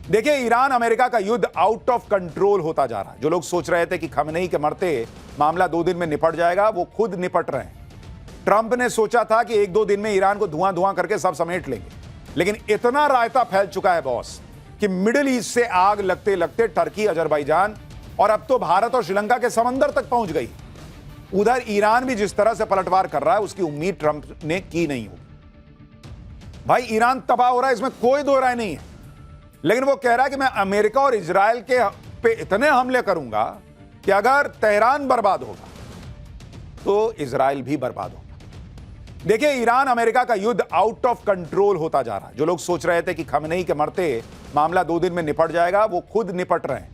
देखिए, Iran America का युद्ध आउट ऑफ कंट्रोल होता जा रहा है। जो लोग सोच रहे थे कि खमेनेई के मरते मामला 2 दिन में निपट जाएगा, वो खुद निपट रहे हैं। ट्रंप ने सोचा था कि 1-2 दिन में ईरान को धुआं धुआं करके सब समेट लेंगे, लेकिन इतना रायता फैल चुका है बॉस कि मिडिल ईस्ट से आग लगते लगते टर्की, अजरबैजान और अब तो भारत और श्रीलंका के समंदर तक पहुंच गई। उधर ईरान भी जिस तरह से पलटवार कर रहा है, उसकी उम्मीद ट्रंप ने की नहीं होगी। भाई, ईरान तबाह हो रहा है, इसमें कोई दो राय नहीं है, लेकिन वो कह रहा है कि मैं अमेरिका और इजराइल के पे इतने हमले करूंगा कि अगर तेहरान बर्बाद होगा तो इजराइल भी बर्बाद होगा। देखिए, ईरान अमेरिका का युद्ध आउट ऑफ कंट्रोल होता जा रहा है। जो लोग सोच रहे थे कि खमेनेई के मरते मामला 2 दिन में निपट जाएगा, वो खुद निपट रहे हैं।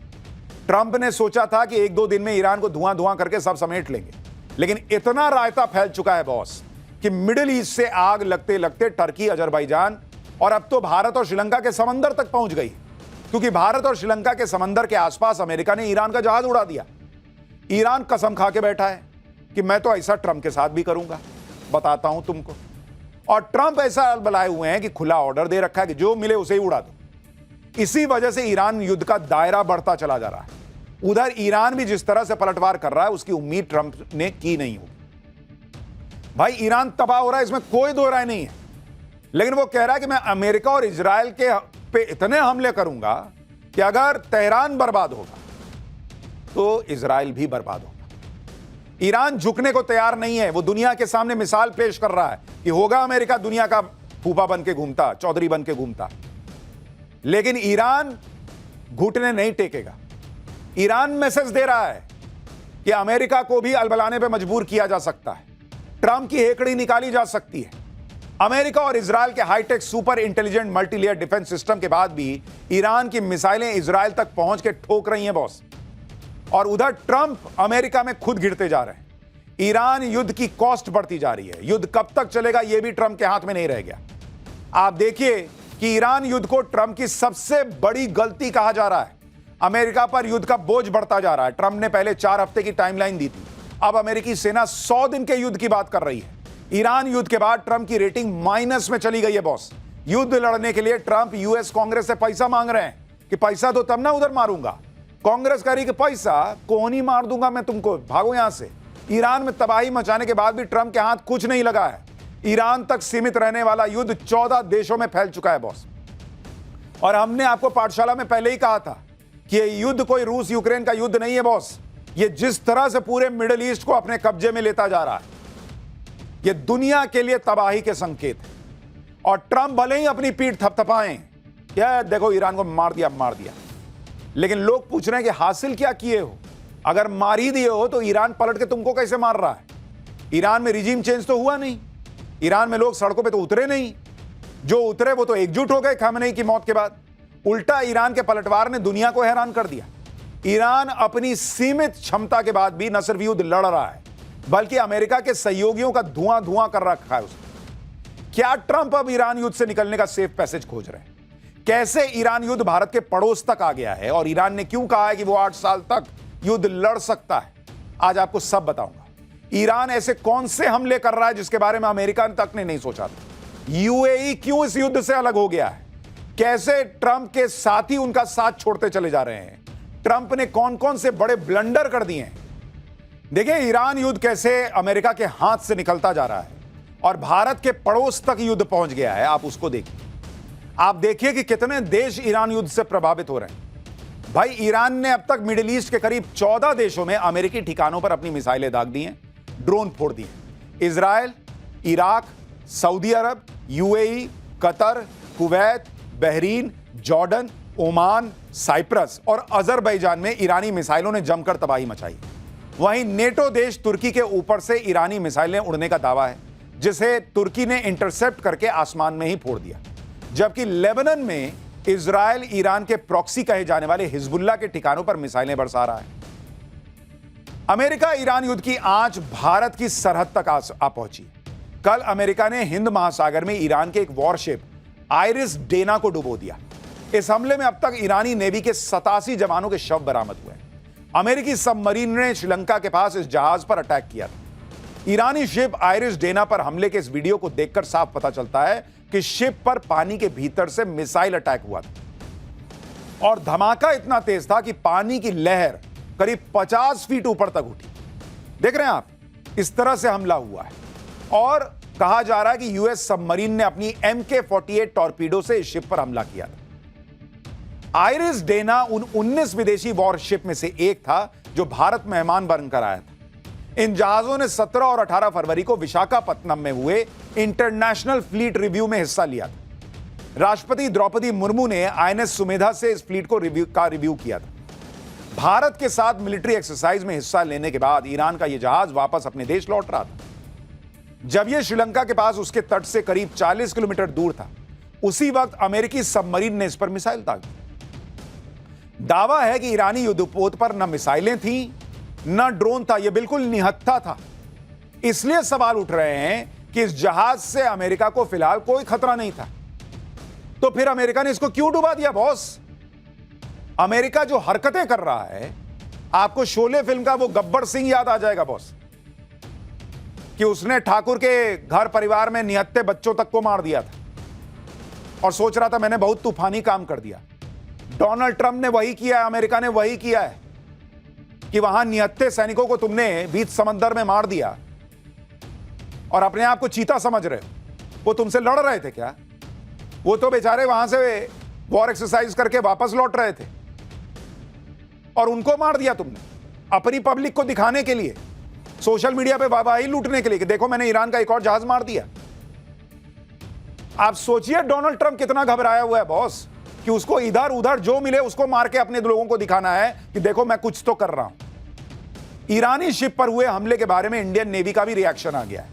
ट्रंप ने सोचा था कि 1-2 दिन में ईरान को धुआं धुआं करके सब समेट लेंगे, लेकिन इतना रायता फैल चुका है बॉस कि मिडिल ईस्ट से आग लगते लगते टर्की, अजरबैजान और अब तो भारत और श्रीलंका के समंदर तक पहुंच गई, क्योंकि भारत और श्रीलंका के समंदर के आसपास अमेरिका ने ईरान का जहाज उड़ा दिया। ईरान कसम खा के बैठा है कि मैं तो ऐसा ट्रंप के साथ भी करूंगा, बताता हूं तुमको। और ट्रंप ऐसा बनाए हुए हैं कि खुला ऑर्डर दे रखा है कि जो मिले उसे ही उड़ा दो। इसी वजह से ईरान युद्ध का दायरा बढ़ता चला जा रहा है। उधर ईरान भी जिस तरह से पलटवार कर रहा है, उसकी उम्मीद ट्रंप ने की नहीं होगी। भाई, ईरान तबाह हो रहा है, इसमें कोई दो राय नहीं है, लेकिन वो कह रहा है कि मैं अमेरिका और इजराइल के पे इतने हमले करूंगा कि अगर तेहरान बर्बाद होगा तो इजराइल भी बर्बाद होगा। ईरान झुकने को तैयार नहीं है। वो दुनिया के सामने मिसाल पेश कर रहा है कि होगा अमेरिका दुनिया का फूफा बन के घूमता, चौधरी बन के घूमता, लेकिन ईरान घुटने नहीं टेकेगा। ईरान मैसेज दे रहा है कि अमेरिका को भी अलबलाने पे मजबूर किया जा सकता है, ट्रंप की हेकड़ी निकाली जा सकती है। अमेरिका और इजराइल के hightech super intelligent multilayer defence system के बाद भी ईरान की मिसाइलें इजराइल तक पहुंच के ठोक रही हैं बॉस। और उधर ट्रंप अमेरिका में खुद गिरते जा रहे हैं। ईरान युद्ध की कॉस्ट बढ़ती जा रही है। युद्ध कब तक चलेगा, यह भी ट्रंप के हाथ में नहीं रह गया। आप देखिए कि ईरान युद्ध को ट्रंप की सबसे बड़ी गलती कहा जा रहा है। अमेरिका पर युद्ध का बोझ बढ़ता जा रहा है। ट्रंप ने पहले 4 हफ्ते की टाइमलाइन दी थी, अब अमेरिकी सेना 100 दिन के युद्ध की बात कर रही है। ईरान युद्ध के बाद ट्रंप की रेटिंग माइनस में चली गई है बॉस। युद्ध लड़ने के लिए ट्रंप यूएस कांग्रेस से पैसा मांग रहे हैं कि पैसा दो तब ना उधर मारूंगा। कांग्रेस कह रही कि पैसा कौन ही मार दूंगा मैं तुमको, भागो यहां से। ईरान में तबाही मचाने के बाद भी ट्रंप के हाथ कुछ नहीं लगा है। ईरान तक सीमित रहने वाला युद्ध 14 देशों में फैल चुका है बॉस। और हमने आपको पाठशाला में पहले ही कहा था कि यह युद्ध कोई रूस यूक्रेन का युद्ध नहीं है बॉस। ये जिस तरह से पूरे मिडिल ईस्ट को अपने कब्जे में लेता जा रहा है, यह दुनिया के लिए तबाही के संकेत है। और ट्रंप भले ही अपनी पीठ थपथपाएं, क्या देखो ईरान को मार दिया, लेकिन लोग पूछ रहे हैं कि हासिल क्या किए हो। अगर मार ही दिए हो तो ईरान पलट के तुमको कैसे मार रहा है? ईरान में रिजीम चेंज तो हुआ नहीं, ईरान में लोग सड़कों पे तो उतरे नहीं। जो उतरे वो तो एकजुट हो गए खमेनेई की मौत के बाद। उल्टा ईरान के पलटवार ने दुनिया को हैरान कर दिया। ईरान अपनी सीमित क्षमता के बाद भी न सिर्फ युद्ध लड़ रहा है, बल्कि अमेरिका के सहयोगियों का धुआं धुआं कर रखा है उसने। क्या ट्रंप अब ईरान युद्ध से निकलने का सेफ पैसेज खोज रहे हैं? कैसे ईरान युद्ध भारत के पड़ोस तक आ गया है और ईरान ने क्यों कहा है कि वो 8 साल तक युद्ध लड़ सकता है, आज आपको सब बताऊंगा। ईरान ऐसे कौन से हमले कर रहा है जिसके बारे में अमेरिका तक ने नहीं सोचा था? यूएई क्यों इस युद्ध से अलग हो गया है? कैसे ट्रंप के साथी उनका साथ छोड़ते चले जा रहे हैं? ट्रंप ने कौन कौन से बड़े ब्लंडर कर दिए हैं? देखिए, ईरान युद्ध कैसे अमेरिका के हाथ से निकलता जा रहा है और भारत के पड़ोस तक युद्ध पहुंच गया है। आप उसको देखिए। आप देखिए कि कितने देश ईरान युद्ध से प्रभावित हो रहे हैं। भाई, ईरान ने अब तक मिडिल ईस्ट के करीब 14 देशों में अमेरिकी ठिकानों पर अपनी मिसाइलें दाग दी हैं, ड्रोन फोड़ दिए। Israel, Iraq, Saudi Arabia, UAE, Qatar, Kuwait, Bahrain, Jordan, Oman, Cyprus और अजरबैजान में ईरानी मिसाइलों ने जमकर तबाही मचाई। वहीं नेटो देश तुर्की के ऊपर से ईरानी मिसाइलें उड़ने का दावा है, जिसे तुर्की ने इंटरसेप्ट करके आसमान में ही फोड़ दिया। जबकि लेबनान में इजराइल ईरान के प्रॉक्सी कहे जाने वाले हिजबुल्लाह के ठिकानों पर मिसाइलें बरसा रहा है। अमेरिका ईरान युद्ध की आंच भारत की सरहद तक आ पहुंची। कल अमेरिका ने हिंद महासागर में ईरान के एक वॉरशिप आइरिस डेना को डुबो दिया। इस हमले में अब तक ईरानी नेवी के 87 जवानों के शव बरामद हुए हैं। अमेरिकी सबमरीन ने श्रीलंका के पास इस जहाज पर अटैक किया था। ईरानी शिप आइरिस डेना पर हमले के इस वीडियो को देखकर साफ पता चलता है कि शिप पर पानी के भीतर से मिसाइल अटैक हुआ था। और धमाका इतना तेज था कि पानी की लहर करीब 50 फीट ऊपर तक उठी। देख रहे हैं आप, इस तरह से हमला हुआ है और कहा जा रहा है कि यूएस सबमरीन ने अपनी MK-48 टॉर्पीडो से इस शिप पर हमला किया था। आइरिस डेना उन 19 विदेशी वॉरशिप में से एक था जो भारत मेहमान बनकर आया था। इन जहाजों ने 17 और 18 फरवरी को विशाखापत्तनम में हुए इंटरनेशनल फ्लीट रिव्यू में हिस्सा लिया था। राष्ट्रपति द्रौपदी मुर्मू ने INS सुमेधा से इस फ्लीट को रिव्यू किया था। भारत के साथ मिलिट्री एक्सरसाइज में हिस्सा लेने के बाद ईरान का यह जहाज वापस अपने देश लौट रहा था। जब यह श्रीलंका के पास उसके तट से करीब 40 किलोमीटर दूर था, उसी वक्त अमेरिकी सबमरीन ने इस पर मिसाइल दागी। दावा है कि ईरानी युद्धपोत पर न मिसाइलें थीं, न ड्रोन था, यह बिल्कुल निहत्था था। इसलिए सवाल उठ रहे हैं कि इस जहाज से अमेरिका को फिलहाल कोई खतरा नहीं था, तो फिर अमेरिका ने इसको क्यों डुबा दिया बॉस? अमेरिका जो हरकतें कर रहा है, आपको शोले फिल्म का वो गब्बर सिंह याद आ जाएगा बॉस, कि उसने ठाकुर के घर परिवार में निहत्थे बच्चों तक को मार दिया था और सोच रहा था मैंने बहुत तूफानी काम कर दिया। डोनाल्ड ट्रंप ने वही किया है, अमेरिका ने वही किया है कि वहां निहत्थे सैनिकों को तुमने बीच समंदर में मार दिया और अपने आप को चीता समझ रहे हो। वो तुमसे लड़ रहे थे क्या? वो तो बेचारे वहां से वॉर एक्सरसाइज करके वापस लौट रहे थे और उनको मार दिया तुमने अपनी पब्लिक को दिखाने के लिए, सोशल मीडिया पे वाहवाही लूटने के लिए कि देखो मैंने ईरान का एक और जहाज मार दिया। आप सोचिए डोनाल्ड ट्रंप कितना घबराया हुआ है बॉस, कि उसको इधर उधर जो मिले उसको मार के अपने लोगों को दिखाना है कि देखो मैं कुछ तो कर रहा हूं। ईरानी शिप पर हुए हमले के बारे में इंडियन नेवी का भी रिएक्शन आ गया है।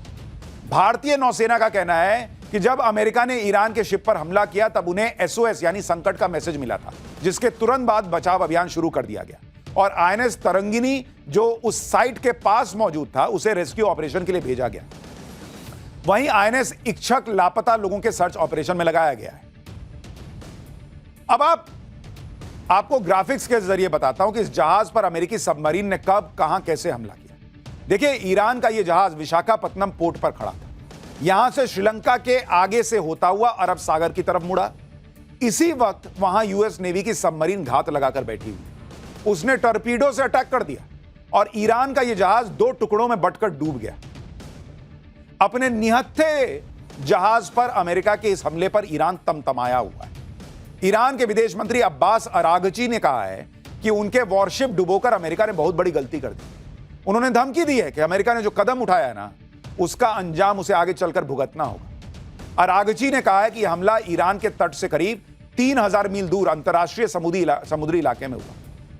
भारतीय नौसेना का कहना है कि जब अमेरिका ने ईरान के शिप पर हमला किया तब उन्हें SOS यानी संकट का मैसेज मिला था, जिसके तुरंत बाद बचाव अभियान शुरू कर दिया गया और INS तरंगिनी जो उस साइट के पास मौजूद था उसे रेस्क्यू ऑपरेशन के लिए भेजा गया। वहीं INS इच्छक लापता लोगों के सर्च ऑपरेशन में लगाया गया है। अब आपको ग्राफिक्स के जरिए बताता हूं कि इस जहाज पर अमेरिकी सबमरीन ने कब, कहां, कैसे हमला किया। देखिए, ईरान का यह जहाज विशाखापत्तनम पोर्ट पर खड़ा था। यहां से श्रीलंका के आगे से होता हुआ अरब सागर की तरफ मुड़ा। इसी वक्त वहां यूएस नेवी की सबमरीन घात लगाकर बैठी हुई। उसने टॉर्पीडो से अटैक कर दिया और ईरान का यह जहाज 2 टुकड़ों में बंटकर डूब गया। अपने निहत्थे जहाज पर अमेरिका के इस हमले पर ईरान तमतमाया हुआ है। ईरान के विदेश मंत्री अब्बास अरागची ने कहा है कि उनके वॉरशिप डुबोकर अमेरिका ने बहुत बड़ी गलती कर दी। उन्होंने धमकी दी है कि अमेरिका ने जो कदम उठाया है ना, उसका अंजाम उसे आगे चलकर भुगतना होगा। अरागची ने कहा है कि यह हमला ईरान के तट से करीब 3000 मील दूर अंतर्राष्ट्रीय समुद्री इलाके में हुआ।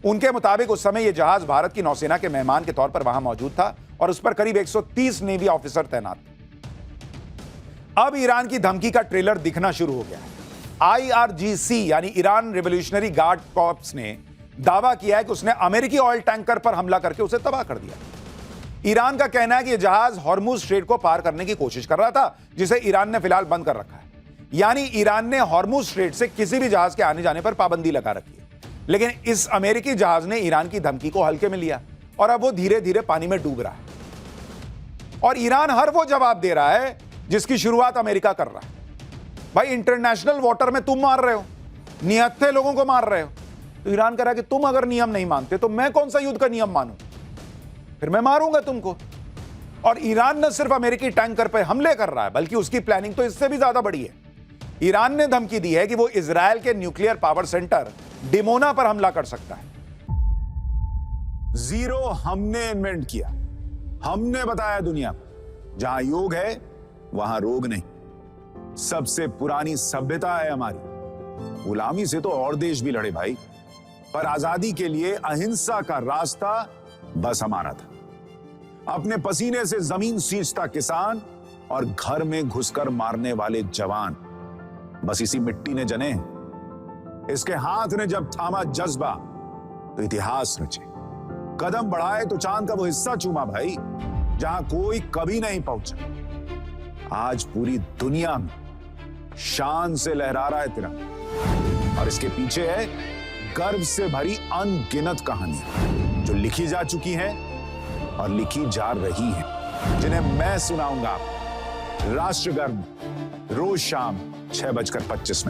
उनके मुताबिक उस समय यह जहाज भारत की नौसेना के मेहमान के तौर पर वहां मौजूद था और उस पर करीब 130 नेवी ऑफिसर तैनात थे। अब ईरान की धमकी का ट्रेलर दिखना शुरू हो गया है। IRGC यानी ईरान रिवोल्यूशनरी गार्ड कॉर्प्स ने दावा किया है कि उसने अमेरिकी ऑयल टैंकर पर हमला करके उसे तबाह कर दिया। ईरान का कहना है कि यह जहाज हॉर्मुज स्ट्रेट को पार करने की कोशिश कर रहा था, जिसे ईरान ने फिलहाल बंद कर रखा है। यानी ईरान ने हॉर्मुज स्ट्रेट से किसी भी जहाज के आने जाने पर पाबंदी लगा रखी है। लेकिन इस अमेरिकी जहाज ने ईरान की धमकी को हल्के में लिया और अब वो धीरे धीरे पानी में डूब रहा है और ईरान हर वो जवाब दे रहा है जिसकी शुरुआत अमेरिका कर रहा है। भाई, इंटरनेशनल वाटर में तुम मार रहे हो, निहत्थे लोगों को मार रहे हो, तो ईरान कह रहा है कि तुम अगर नियम नहीं मानते तो मैं कौन सा युद्ध का नियम मानूं, फिर मैं मारूंगा तुमको। और ईरान न सिर्फ अमेरिकी टैंकर पर हमले कर रहा है, बल्कि उसकी प्लानिंग तो इससे भी ज्यादा बड़ी है। ईरान ने धमकी दी है कि वो इजरायल के न्यूक्लियर पावर सेंटर डिमोना पर हमला कर सकता है। जीरो हमने इन्वेंट किया, हमने बताया दुनिया को, जहां योग है वहां रोग नहीं। सबसे पुरानी सभ्यता है हमारी। गुलामी से तो और देश भी लड़े भाई, पर आजादी के लिए अहिंसा का रास्ता बस हमारा था। अपने पसीने से जमीन सींचता किसान और घर में घुसकर मारने वाले जवान, बस इसी मिट्टी ने जने। इसके हाथ ने जब थामा जज्बा तो इतिहास रचे। कदम बढ़ाए तो चांद का वो हिस्सा चूमा भाई, जहां कोई कभी नहीं पहुंचा। आज पूरी दुनिया में शान से लहरा रहा है तिरंगा और इसके पीछे है गर्व से भरी अनगिनत कहानियां जो लिखी जा चुकी हैं और लिखी जा रही हैं, जिन्हें मैं सुनाऊंगा आपको राष्ट्रगर्व रोज शाम 6:25